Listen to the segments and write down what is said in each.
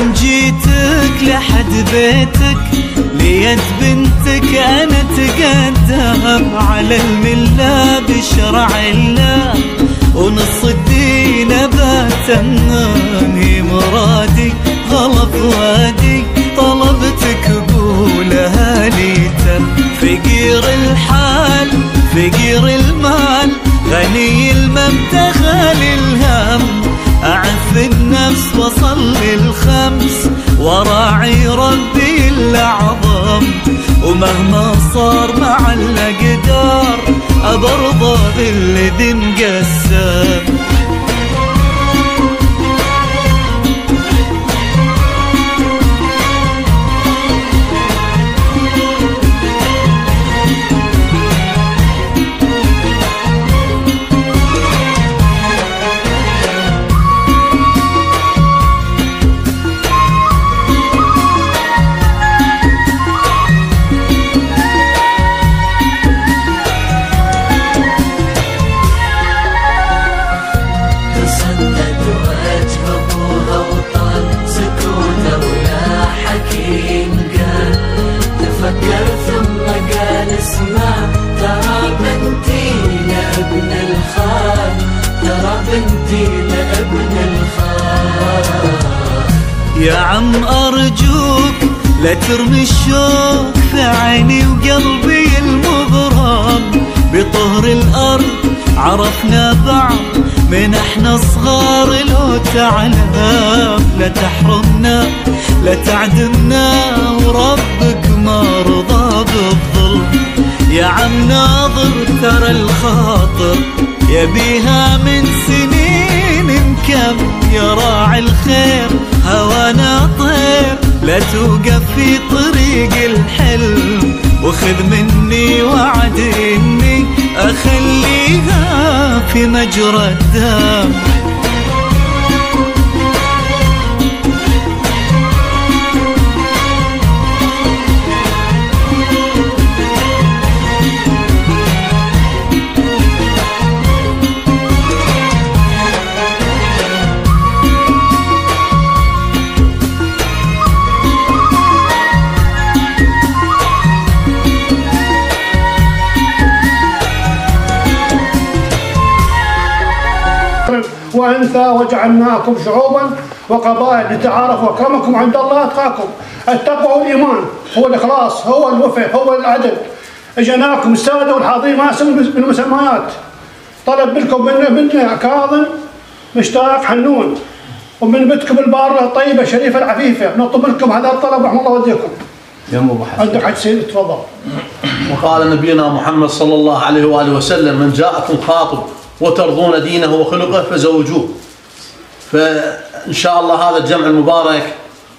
يوم جيتك لحد بيتك ليت بنتك انا تقدم على المله بشرع الله ونص الدين بتمني مرادي غلط وادي طلبتك قولها لي تم فقير الحال فقير المال غني المبتغى للهم أعف النفس وصلي الخمس وراعي ربي الأعظم ومهما صار مع الأقدار أبرضى بالذي مقسم يا عم أرجوك لا ترمي الشوق في عيني وقلبي المغرم بطهر الأرض عرفنا بعض من احنا صغار لو تعلم لا تحرمنا لا تعدمنا وربك ما رضى بالظلم يا عم ناظر ترى الخاطر يبيها من سنين مكم يا راعي الخير هوانا طير لا توقف في طريق الحلم وخذ مني وعد اني اخليها في مجرى الدم وأنثى وجعلناكم شعوبا وقبائل لتعارفوا أكرمكم عند الله أتقاكم. التقوى والإيمان هو الإخلاص هو الوفاء هو العدل. اجيناكم السادة والحاضرين ما بالمسميات طلب منكم بنتنا كاظم مشتاق حنون ومن بنتكم البارة الطيبة الشريفة العفيفة نطلب منكم هذا الطلب رحم الله والديكم. يا ابو حسن عندك حج سيد تفضل. وقال نبينا محمد صلى الله عليه واله وسلم من جاءكم خاطب وترضون دينه وخلقه فزوجوه. فإن شاء الله هذا الجمع المبارك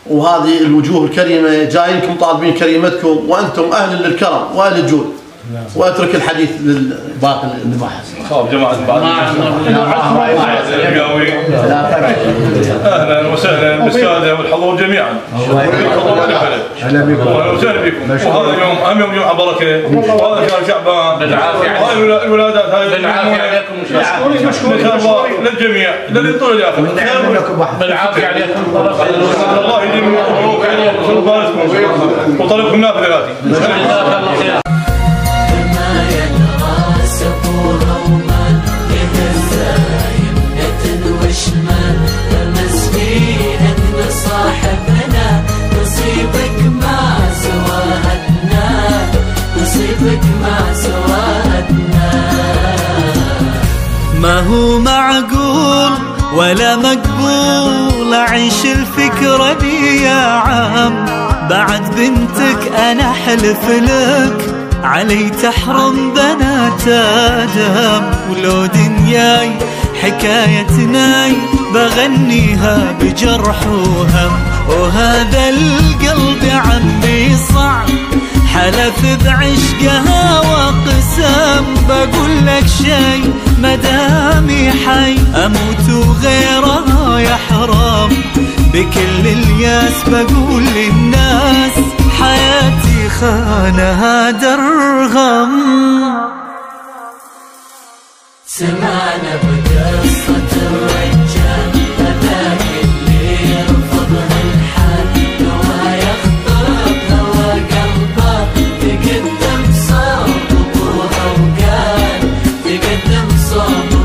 وهذه الوجوه الكريمة جايينكم طالبين كريمتكم وأنتم أهل للكرم وأهل الجود. وأترك الحديث للباقي المباحث. خاب جماعة بعد أهلا وسهلا بالسادة والحضور جميعا. أهلا بكم وسهلا بكم. وهذا اليوم أهم يوم جمعة بركة وهذا شهر شعبان بالعافية. وهاي الولادات هاي بالعافية عليكم إن شاء الله للجميع للي طول الآخر بالعافية عليكم الله يديم مبروك عليكم وباركم وطلبكم نافذ ذاتي. ما هو معقول ولا مقبول أعيش الفكرة دي يا عم بعد بنتك أنا حلف لك علي تحرم بنات آدم ولو دنياي حكايتناي بغنيها بجرح وهم وهذا القلب عمي صعب حلف بعشقها وقسم بقول لك شي مدامي حي اموت وغيرها يحرم بكل الياس بقول للناس حياتي خانها درغم. سمعنا بقصة الرجال هذاك اللي رفضها الحال صابر